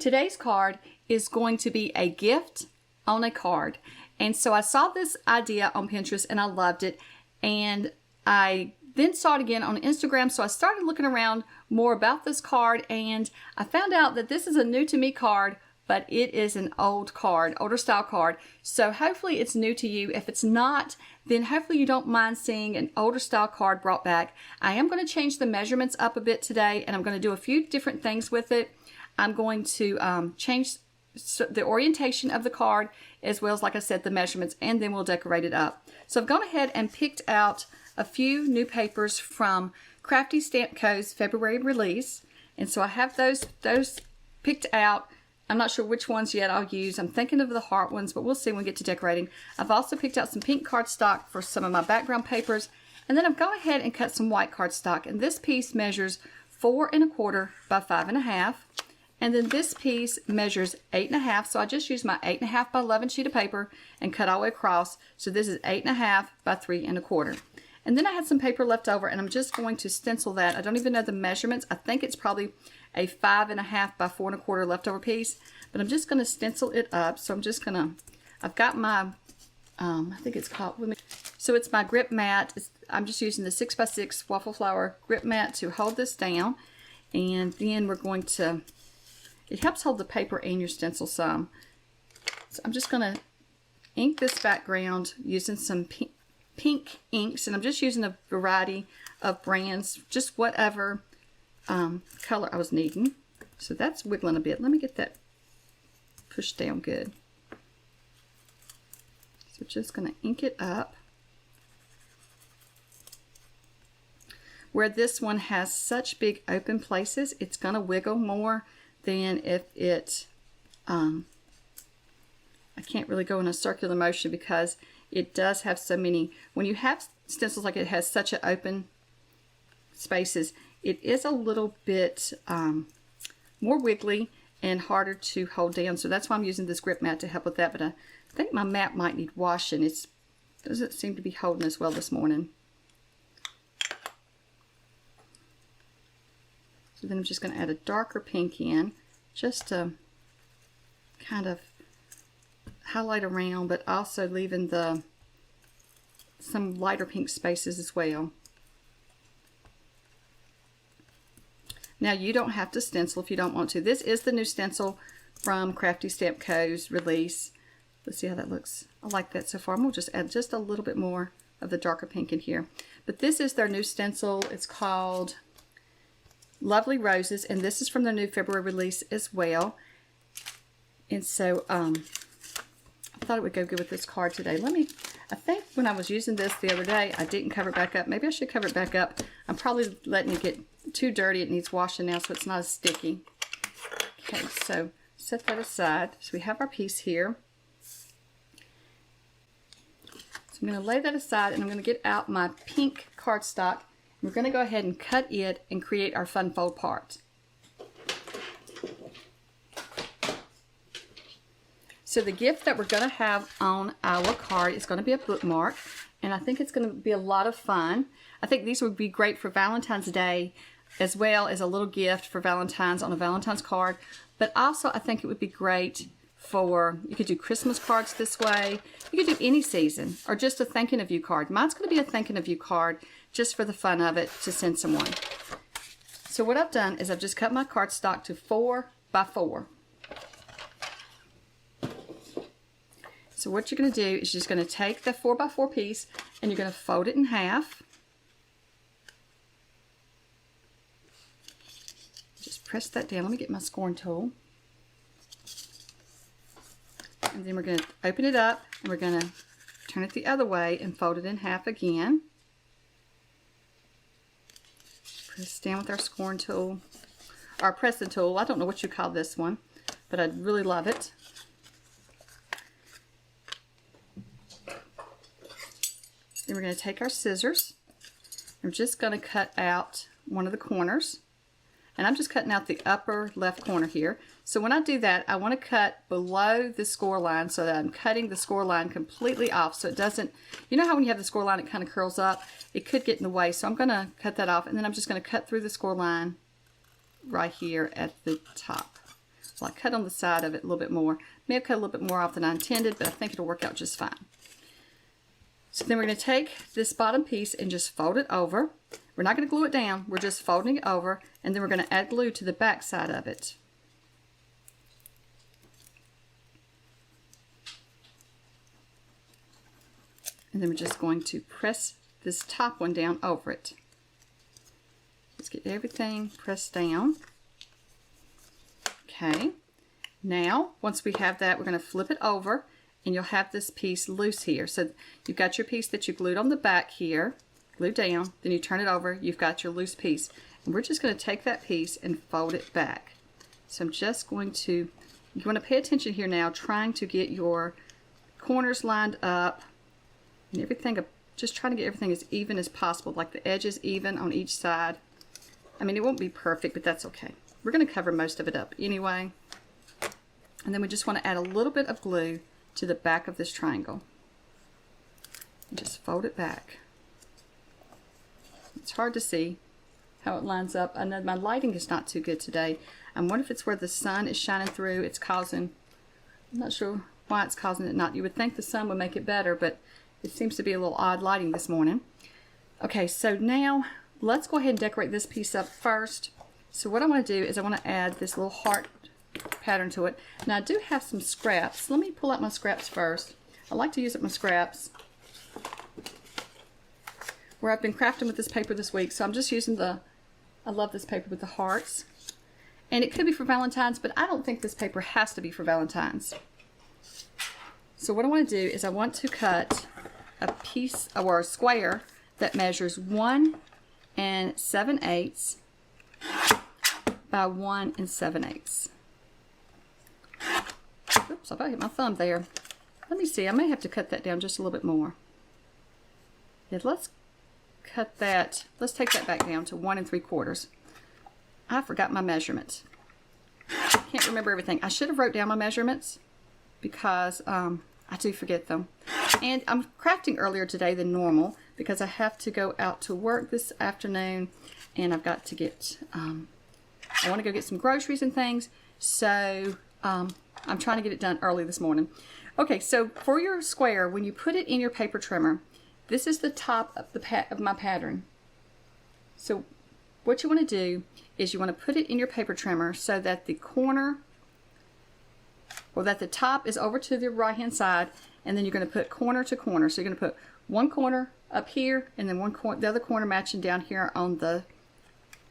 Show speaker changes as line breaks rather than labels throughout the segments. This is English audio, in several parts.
Today's card is going to be a gift on a card. And so I saw this idea on Pinterest and I loved it. And I then saw it again on Instagram. So I started looking around more about this card and I found out that this is a new to me card, but it is an old card, older style card. So hopefully it's new to you. If it's not, then hopefully you don't mind seeing an older style card brought back. I am going to change the measurements up a bit today and I'm going to do a few different things with it. I'm going to change the orientation of the card as well as, like I said, the measurements, and then we'll decorate it up. So I've gone ahead and picked out a few new papers from Crafty Stamp Co.'s February release. And so I have those picked out. I'm not sure which ones yet I'll use. I'm thinking of the heart ones, but we'll see when we get to decorating. I've also picked out some pink cardstock for some of my background papers. And then I've gone ahead and cut some white cardstock. And this piece measures 4 1/4 by 5 1/2. And then this piece measures 8 1/2. So I just used my 8 1/2 by 11 sheet of paper and cut all the way across. So this is 8 1/2 by 3 1/4. And then I had some paper left over and I'm just going to stencil that. I don't even know the measurements. I think it's probably a 5 1/2 by 4 1/4 leftover piece, but I'm just going to stencil it up. So I'm just going to, I've got my, I think it's called, so it's my grip mat. I'm just using the 6x6 waffle flower grip mat to hold this down. And then we're going to, it helps hold the paper and your stencil some. So I'm just going to ink this background using some pink inks, and I'm just using a variety of brands, just whatever color I was needing. So that's wiggling a bit. Let me get that pushed down good. So just going to ink it up. Where this one has such big open places, it's going to wiggle more than if it, I can't really go in a circular motion because it does have so many, when you have stencils like it has such an open spaces, it is a little bit more wiggly and harder to hold down. So that's why I'm using this grip mat to help with that. But I think my mat might need washing. It doesn't seem to be holding as well this morning. So then I'm just going to add a darker pink in just to kind of highlight around, but also leaving some lighter pink spaces as well. Now you don't have to stencil if you don't want to. This is the new stencil from Crafty Stamp Co.'s release. Let's see how that looks. I like that so far. I'm going to just add just a little bit more of the darker pink in here. But this is their new stencil. It's called Lovely Roses, and this is from their new February release as well. And so I thought it would go good with this card today. I think when I was using this the other day, I didn't cover it back up. Maybe I should cover it back up. I'm probably letting it get too dirty. It needs washing now so it's not as sticky. Okay, so set that aside. So we have our piece here. So I'm going to lay that aside and I'm going to get out my pink cardstock. We're going to go ahead and cut it and create our fun fold part. So the gift that we're going to have on our card is going to be a bookmark, and I think it's going to be a lot of fun. I think these would be great for Valentine's Day as well as a little gift for Valentine's on a Valentine's card, but also I think it would be great for, you could do Christmas cards this way, you could do any season, or just a thinking of you card. Mine's going to be a thinking of you card just for the fun of it to send someone. So what I've done is I've just cut my cardstock to 4 by 4. So what you're going to do is you're just going to take the 4 by 4 piece and you're going to fold it in half. Just press that down. Let me get my scoring tool. And then we're going to open it up and we're going to turn it the other way and fold it in half again. Press down with our scoring tool, or pressing tool. I don't know what you call this one, but I really love it. Then we're going to take our scissors. I'm just going to cut out one of the corners. And I'm just cutting out the upper left corner here. So when I do that, I want to cut below the score line so that I'm cutting the score line completely off so it doesn't, you know how when you have the score line it kind of curls up? It could get in the way. So I'm going to cut that off, and then I'm just going to cut through the score line right here at the top. Well, I cut on the side of it a little bit more. May have cut a little bit more off than I intended, but I think it'll work out just fine. So then we're going to take this bottom piece and just fold it over. We're not going to glue it down. We're just folding it over, and then we're going to add glue to the back side of it. And then we're just going to press this top one down over it. Let's get everything pressed down. Okay, now once we have that, we're going to flip it over, and you'll have this piece loose here. So you've got your piece that you glued on the back here, glued down, then you turn it over, you've got your loose piece. And we're just going to take that piece and fold it back. So I'm just going to, you want to pay attention here now, trying to get your corners lined up and everything, just trying to get everything as even as possible, like the edges even on each side. I mean, it won't be perfect, but that's okay. We're going to cover most of it up anyway. And then we just want to add a little bit of glue to the back of this triangle. And just fold it back. It's hard to see how it lines up. I know my lighting is not too good today. I wonder if it's where the sun is shining through. It's causing, I'm not sure why it's causing it not. You would think the sun would make it better, but it seems to be a little odd lighting this morning. Okay, so now let's go ahead and decorate this piece up first. So what I want to do is I want to add this little heart pattern to it. Now I do have some scraps. Let me pull out my scraps first. I like to use up my scraps where I've been crafting with this paper this week. So I'm just using I love this paper with the hearts. And it could be for Valentine's, but I don't think this paper has to be for Valentine's. So what I want to do is I want to cut a piece or a square that measures 1 7/8 by 1 7/8. Oops, I about hit my thumb there. Let me see, I may have to cut that down just a little bit more. Yeah, let's cut that, let's take that back down to 1 3/4. I forgot my measurements. Can't remember everything. I should have wrote down my measurements because I do forget them. And I'm crafting earlier today than normal because I have to go out to work this afternoon, and I've got to get, I want to go get some groceries and things, so I'm trying to get it done early this morning. Okay, so for your square, when you put it in your paper trimmer, this is the top of my pattern. So what you want to do is you want to put it in your paper trimmer so that the corner, or that the top is over to the right hand side, and then you're going to put corner to corner. So you're going to put one corner up here, and then the other corner matching down here on the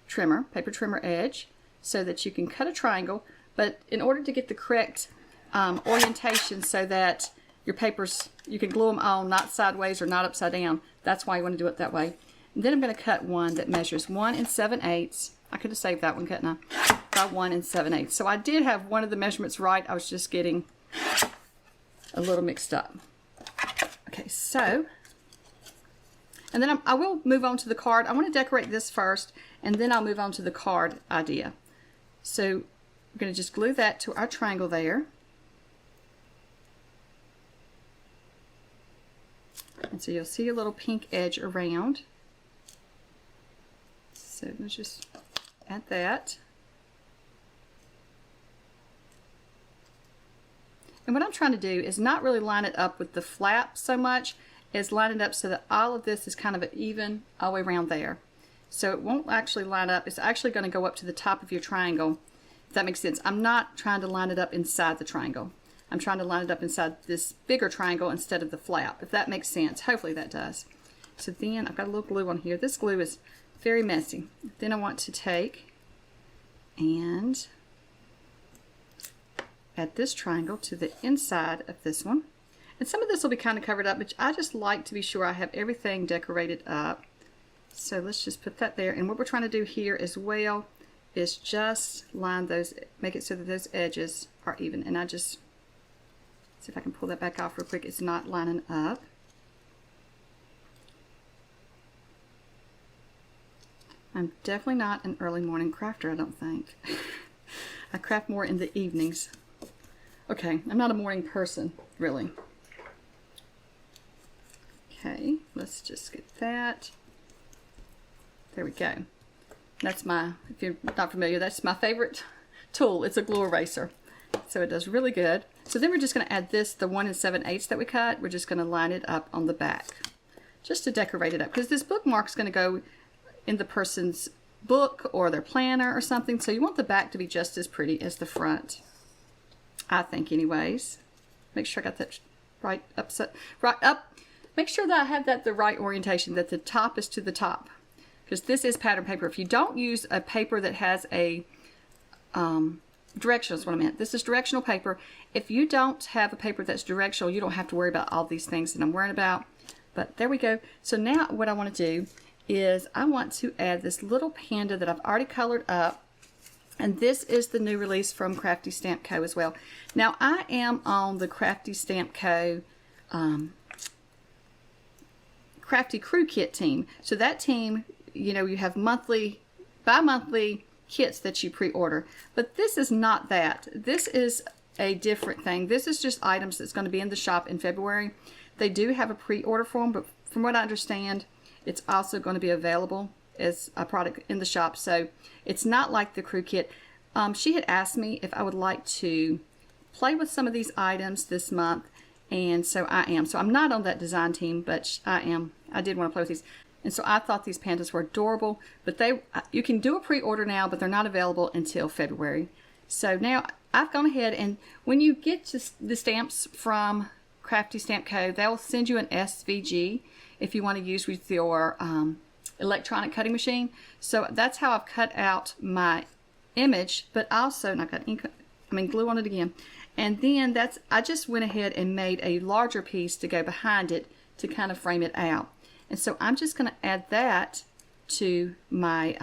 trimmer, paper trimmer edge, so that you can cut a triangle. But in order to get the correct orientation so that your papers, you can glue them on not sideways or not upside down, that's why you want to do it that way. And then I'm going to cut one that measures 1 7/8. I could have saved that one, couldn't I? By 1 7/8. So I did have one of the measurements right. I was just getting a little mixed up. Okay, so, and then I will move on to the card. I want to decorate this first, and then I'll move on to the card idea. So we're going to just glue that to our triangle there. And so you'll see a little pink edge around. So let's just add that. And what I'm trying to do is not really line it up with the flap so much as line it up so that all of this is kind of even all the way around there. So it won't actually line up. It's actually going to go up to the top of your triangle, if that makes sense. I'm not trying to line it up inside the triangle. I'm trying to line it up inside this bigger triangle instead of the flap, if that makes sense. Hopefully that does. So then I've got a little glue on here. This glue is very messy. Then I want to take and add this triangle to the inside of this one. And some of this will be kind of covered up, but I just like to be sure I have everything decorated up. So let's just put that there. And what we're trying to do here as well is just line those, make it so that those edges are even. And I just, see if I can pull that back off real quick. It's not lining up. I'm definitely not an early morning crafter, I don't think. I craft more in the evenings. Okay, I'm not a morning person, really. Okay, let's just get that. There we go. That's my, if you're not familiar, that's my favorite tool. It's a glue eraser. So it does really good. So then we're just going to add this, the 1 7/8 that we cut. We're just going to line it up on the back just to decorate it up, because this bookmark's going to go in the person's book or their planner or something. So you want the back to be just as pretty as the front, I think, anyways. Make sure I got that right up. Make sure that I have that the right orientation, that the top is to the top, because this is pattern paper. If you don't use a paper that has a directional is what I meant. This is directional paper. If you don't have a paper that's directional, you don't have to worry about all these things that I'm worrying about. But there we go. So now what I want to do is I want to add this little panda that I've already colored up. And this is the new release from Crafty Stamp Co. as well. Now I am on the Crafty Stamp Co. Crafty Crew Kit team. So that team, you know, you have monthly, bi-monthly kits that you pre-order, but this is not that. This is a different thing. This is just items that's going to be in the shop in February. They do have a pre-order form, but from what I understand, it's also going to be available as a product in the shop. So it's not like the crew kit. She had asked me if I would like to play with some of these items this month, and so I am. So I'm not on that design team, but I am. I did want to play with these. And so I thought these pandas were adorable, but you can do a pre-order now, but they're not available until February. So now I've gone ahead, and when you get the stamps from Crafty Stamp Co., they'll send you an SVG if you want to use with your electronic cutting machine. So that's how I've cut out my image, but also, and I've got glue on it again. And then I just went ahead and made a larger piece to go behind it to kind of frame it out. And so I'm just going to add that to my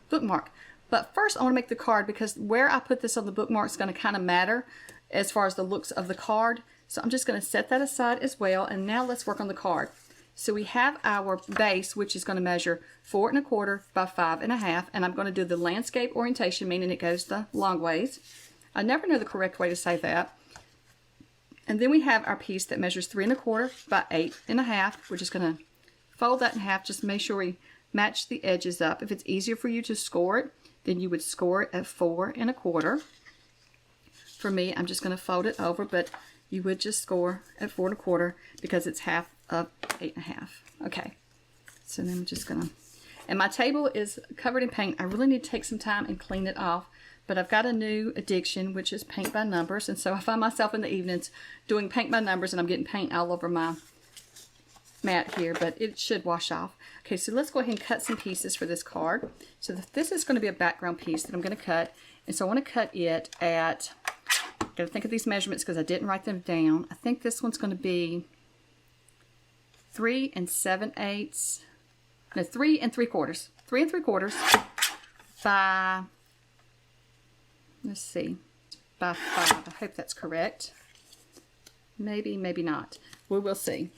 bookmark. But first I want to make the card, because where I put this on the bookmark is going to kind of matter as far as the looks of the card. So I'm just going to set that aside as well. And now let's work on the card. So we have our base, which is going to measure 4 1/4 by 5 1/2. And I'm going to do the landscape orientation, meaning it goes the long ways. I never know the correct way to say that. And then we have our piece that measures 3 1/4 by 8 1/2. We're just going to fold that in half. Just make sure we match the edges up. If it's easier for you to score it, then you would score it at 4 1/4. For me, I'm just going to fold it over, but you would just score at 4 1/4 because it's half of 8 1/2. Okay, so then I'm just going to, and my table is covered in paint. I really need to take some time and clean it off, but I've got a new addiction, which is paint by numbers, and so I find myself in the evenings doing paint by numbers, and I'm getting paint all over my mat here, but it should wash off. Okay, so let's go ahead and cut some pieces for this card. So this is going to be a background piece that I'm going to cut, and so I want to cut it at, got to think of these measurements because I didn't write them down. I think this one's going to be 3 7/8, no, 3 3/4, 3 3/4 by, let's see, by 5. I hope that's correct. Maybe, maybe not. We will see.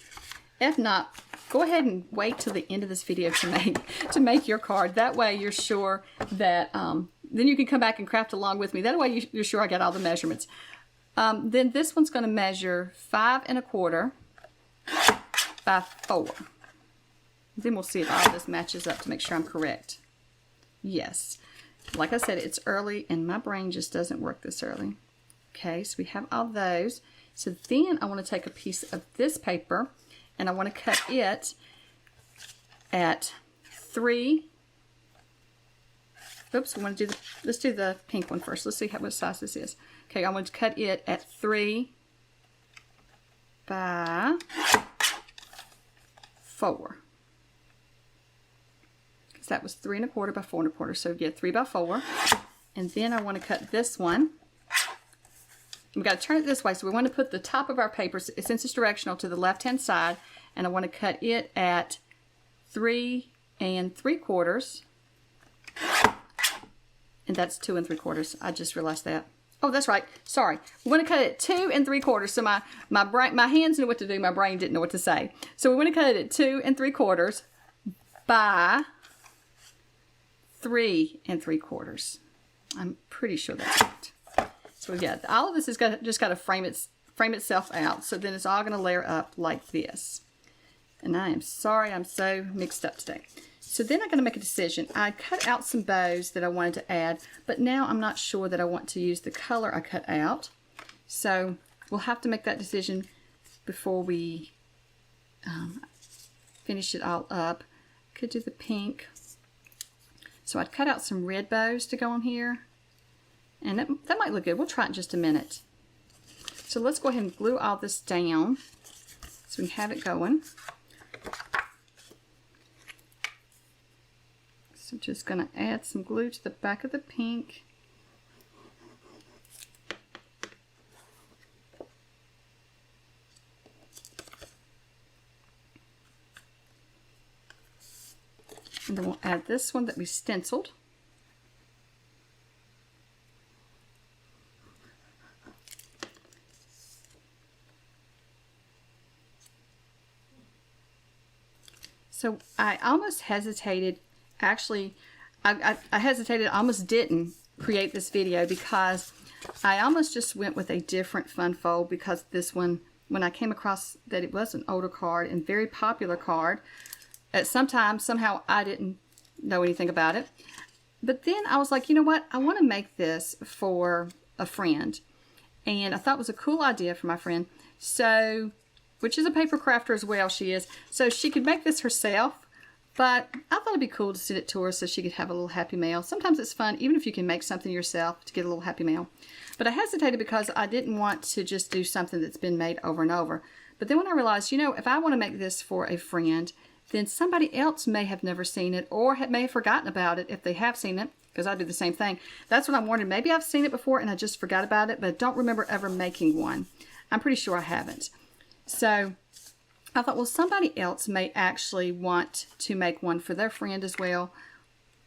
If not, go ahead and wait till the end of this video to make your card. That way you're sure that, then you can come back and craft along with me. That way you're sure I got all the measurements. Then this one's going to measure 5 1/4 by 4. Then we'll see if all this matches up to make sure I'm correct. Yes. Like I said, it's early and my brain just doesn't work this early. Okay, so we have all those. So then I want to take a piece of this paper, and I want to cut it at 3. Oops, we want to do let's do the pink one first. Let's see what size this is. Okay, I want to cut it at 3 by 4. Because that was 3 1/4 by 4 1/4. So yeah, 3 by 4. And then I want to cut this one. We've got to turn it this way. So we want to put the top of our paper, since it's directional, to the left-hand side. And I want to cut it at 3 3/4. And that's 2 3/4. I just realized that. Oh, that's right. Sorry. We want to cut it at 2 3/4. So my hands knew what to do. My brain didn't know what to say. So we want to cut it at 2 3/4 by 3 3/4. I'm pretty sure that's right. So yeah, all of this is just got to frame itself out. So then it's all going to layer up like this. And I am sorry, I'm so mixed up today. So then I'm going to make a decision. I cut out some bows that I wanted to add, but now I'm not sure that I want to use the color I cut out. So we'll have to make that decision before we finish it all up. Could do the pink. So I'd cut out some red bows to go on here. And that might look good. We'll try it in just a minute. So let's go ahead and glue all this down so we can have it going. So I'm just going to add some glue to the back of the pink. And then we'll add this one that we stenciled. So I almost hesitated, actually, I hesitated, I almost didn't create this video because I almost just went with a different fun fold, because this one, when I came across that it was an older card and very popular card, at some time, somehow I didn't know anything about it. But then I was like, you know what, I want to make this for a friend. And I thought it was a cool idea for my friend. So, which is a paper crafter as well, she is. So she could make this herself, but I thought it'd be cool to send it to her so she could have a little happy mail. Sometimes it's fun, even if you can make something yourself, to get a little happy mail. But I hesitated because I didn't want to just do something that's been made over and over. But then when I realized, you know, if I want to make this for a friend, then somebody else may have never seen it, or may have forgotten about it if they have seen it, because I do the same thing. That's what I'm wondering. Maybe I've seen it before and I just forgot about it, but I don't remember ever making one. I'm pretty sure I haven't. So I thought, well, somebody else may actually want to make one for their friend as well,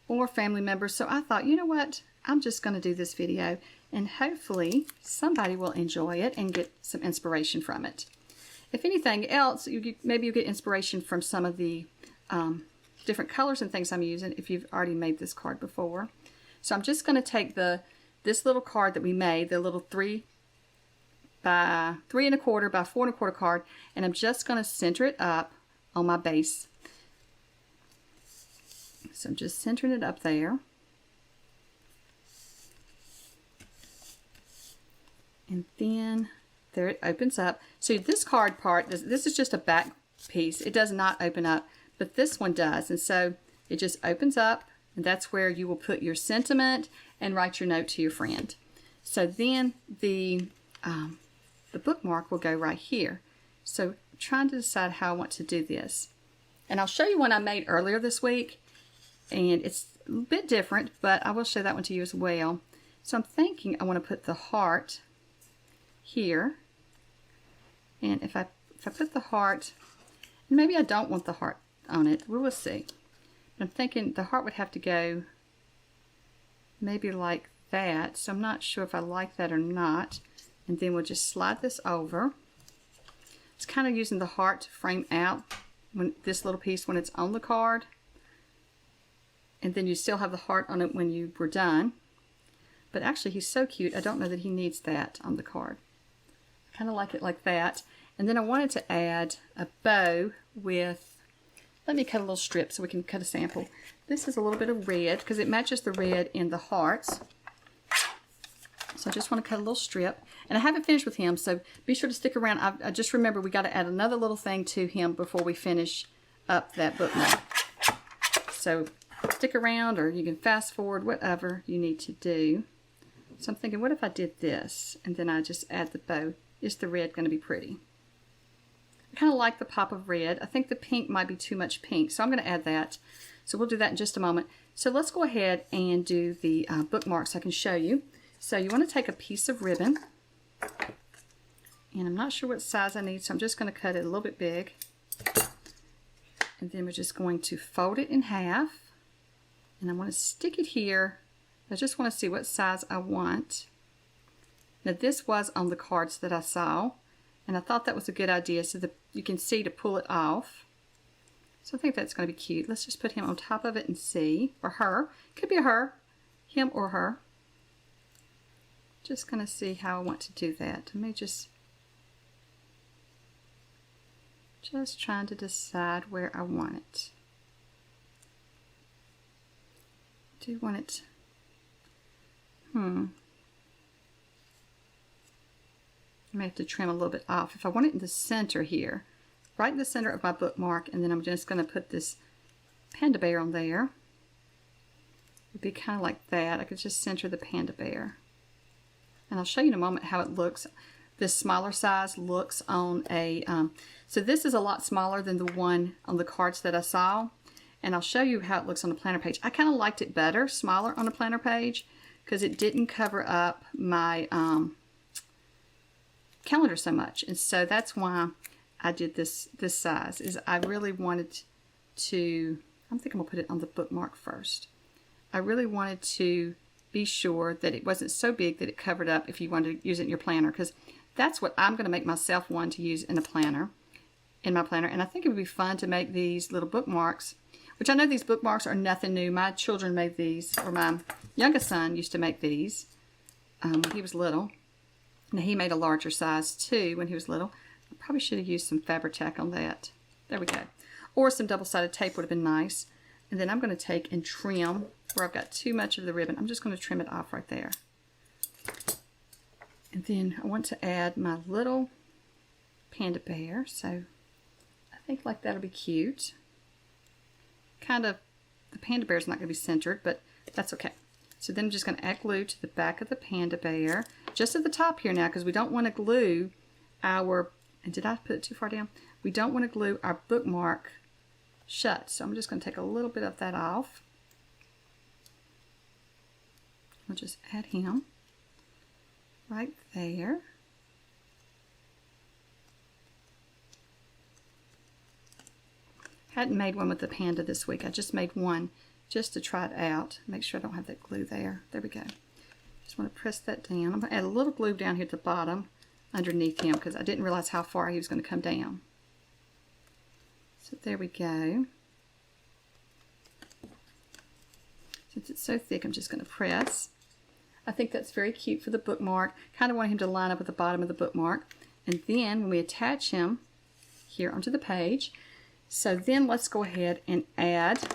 or family members. So I thought, you know what, I'm just going to do this video, and hopefully somebody will enjoy it and get some inspiration from it. If anything else, maybe you get inspiration from some of the different colors and things I'm using if you've already made this card before. So I'm just going to take this little card that we made, the little 3 by 3 1/4 by 4 1/4 card, and I'm just going to center it up on my base. So I'm just centering it up there. And then there it opens up. So this card part, this is just a back piece. It does not open up, but this one does. And so it just opens up, and that's where you will put your sentiment and write your note to your friend. So then the bookmark will go right here. So I'm trying to decide how I want to do this. And I'll show you one I made earlier this week, and it's a bit different, but I will show that one to you as well. So I'm thinking I want to put the heart here. And if I put the heart, maybe I don't want the heart on it, we will see. But I'm thinking the heart would have to go maybe like that, so I'm not sure if I like that or not. And then we'll just slide this over. It's kind of using the heart to frame out this little piece when it's on the card. And then you still have the heart on it when you were done. But actually he's so cute, I don't know that he needs that on the card. I kind of like it like that. And then I wanted to add a bow with, let me cut a little strip so we can cut a sample. This is a little bit of red because it matches the red in the hearts. So I just want to cut a little strip. And I haven't finished with him, so be sure to stick around. I just remember we got to add another little thing to him before we finish up that bookmark. So stick around, or you can fast forward, whatever you need to do. So I'm thinking, what if I did this, and then I just add the bow? Is the red going to be pretty? I kind of like the pop of red. I think the pink might be too much pink, so I'm going to add that. So we'll do that in just a moment. So let's go ahead and do the bookmarks I can show you. So you want to take a piece of ribbon, and I'm not sure what size I need, so I'm just going to cut it a little bit big. And then we're just going to fold it in half, and I want to stick it here. I just want to see what size I want. Now this was on the cards that I saw, and I thought that was a good idea so that you can see to pull it off. So I think that's going to be cute. Let's just put him on top of it and see, or her. Could be a her, him or her. Just going to see how I want to do that. Let me just trying to decide where I want it. do want it, I may have to trim a little bit off. If I want it in the center here, right in the center of my bookmark, and then I'm just going to put this panda bear on there. It would be kind of like that. I could just center the panda bear. And I'll show you in a moment how it looks. This smaller size looks on a, so this is a lot smaller than the one on the cards that I saw. And I'll show you how it looks on the planner page. I kind of liked it better, smaller on the planner page, because it didn't cover up my calendar so much. And so that's why I did this size, is I really wanted to, I think I'm going to put it on the bookmark first. I really wanted to be sure that it wasn't so big that it covered up if you wanted to use it in your planner, because that's what I'm going to make myself one to use in a planner, in my planner. And I think it would be fun to make these little bookmarks, which I know these bookmarks are nothing new. My children made these, or my youngest son used to make these when he was little. Now he made a larger size too when he was little. I probably should have used some Fabri-Tac on that. There we go. Or some double-sided tape would have been nice. And then I'm going to take and trim where I've got too much of the ribbon. I'm just going to trim it off right there. And then I want to add my little panda bear. So I think like that'll be cute. Kind of, the panda bear is not going to be centered, but that's okay. So then I'm just going to add glue to the back of the panda bear, just at the top here now, because we don't want to glue our, and did I put it too far down? We don't want to glue our bookmark shut. So I'm just going to take a little bit of that off. I'll just add him right there. Hadn't made one with the panda this week. I just made one just to try it out. Make sure I don't have that glue there. There we go. Just want to press that down. I'm going to add a little glue down here at the bottom underneath him, because I didn't realize how far he was going to come down. So there we go. Since it's so thick, I'm just going to press. I think that's very cute for the bookmark. Kind of want him to line up with the bottom of the bookmark. And then when we attach him here onto the page, so then let's go ahead and add,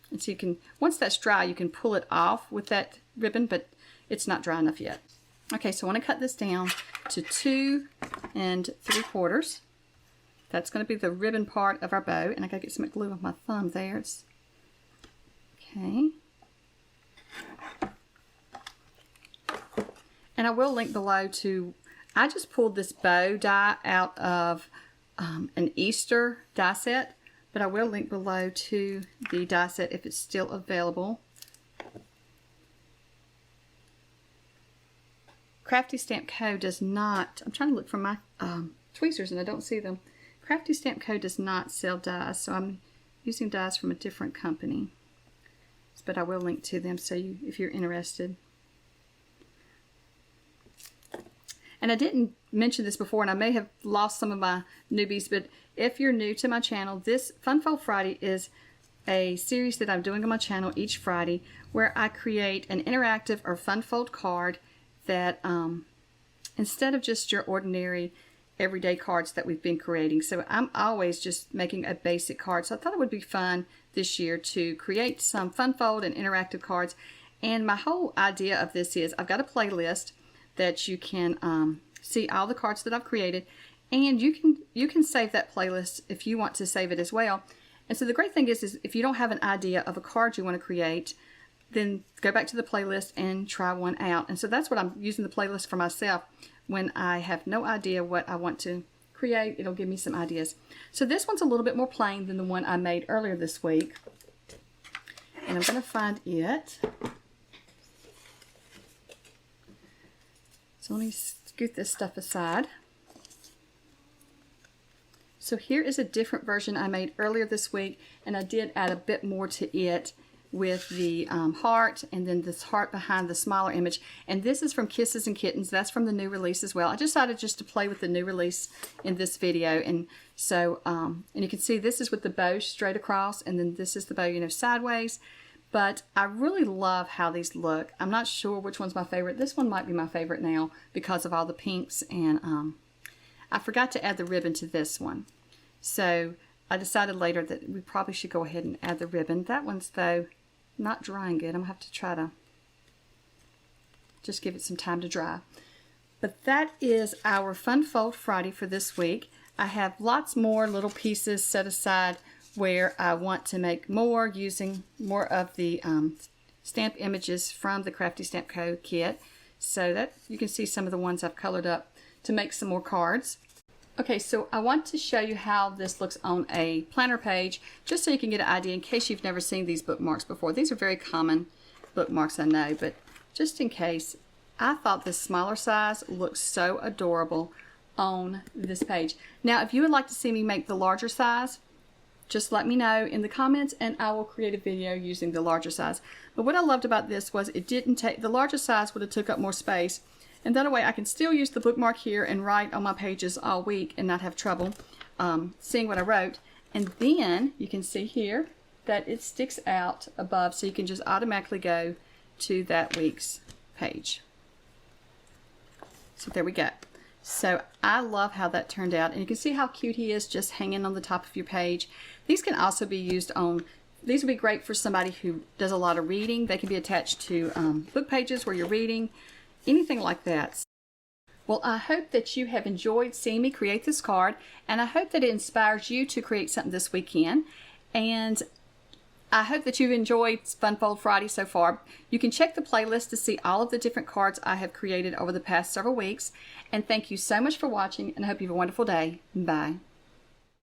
and so you can, once that's dry, you can pull it off with that ribbon, but it's not dry enough yet. Okay, so I want to cut this down to 2 3/4. That's going to be the ribbon part of our bow, and I got to get some glue on my thumb there. It's, okay. And I will link below to, I just pulled this bow die out of an Easter die set, but I will link below to the die set if it's still available. Crafty Stamp Co. does not, I'm trying to look for my tweezers and I don't see them. Crafty Stamp Co. does not sell dies, so I'm using dies from a different company. But I will link to them so you, if you're interested. And I didn't mention this before, and I may have lost some of my newbies, but if you're new to my channel, this Fun Fold Friday is a series that I'm doing on my channel each Friday where I create an interactive or fun fold card that instead of just your ordinary everyday cards that we've been creating. So I'm always just making a basic card. So I thought it would be fun this year to create some fun fold and interactive cards. And my whole idea of this is I've got a playlist that you can see all the cards that I've created, and you can save that playlist if you want to save it as well. And so the great thing is if you don't have an idea of a card you want to create, then go back to the playlist and try one out. And so that's what I'm using the playlist for myself. When I have no idea what I want to create, it'll give me some ideas. So this one's a little bit more plain than the one I made earlier this week. And I'm going to find it. So let me scoot this stuff aside. So here is a different version I made earlier this week, and I did add a bit more to it with the heart, and then this heart behind the smaller image. And this is from Kisses and Kittens. That's from the new release as well. I decided just to play with the new release in this video. And so, and you can see this is with the bow straight across, and then this is the bow, you know, sideways. But I really love how these look. I'm not sure which one's my favorite. This one might be my favorite now because of all the pinks. And I forgot to add the ribbon to this one. So I decided later that we probably should go ahead and add the ribbon. That one's, though, not drying good. I'm going to have to try to just give it some time to dry. But that is our Fun Fold Friday for this week. I have lots more little pieces set aside where I want to make more using more of the stamp images from the Crafty Stamp Co kit. So that you can see some of the ones I've colored up to make some more cards. Okay, so I want to show you how this looks on a planner page, just so you can get an idea in case you've never seen these bookmarks before. These are very common bookmarks, I know, but just in case, I thought this smaller size looks so adorable on this page. Now, if you would like to see me make the larger size, just let me know in the comments and I will create a video using the larger size. But what I loved about this was it didn't take, the larger size would have took up more space, and that way I can still use the bookmark here and write on my pages all week and not have trouble seeing what I wrote. And then you can see here that it sticks out above, so you can just automatically go to that week's page. So there we go. So I love how that turned out, and you can see how cute he is just hanging on the top of your page. These can also be used on, these would be great for somebody who does a lot of reading. They can be attached to book pages where you're reading, anything like that. Well, I hope that you have enjoyed seeing me create this card, and I hope that it inspires you to create something this weekend. And I hope that you've enjoyed Fun Fold Friday so far. You can check the playlist to see all of the different cards I have created over the past several weeks. And thank you so much for watching, and I hope you have a wonderful day. Bye.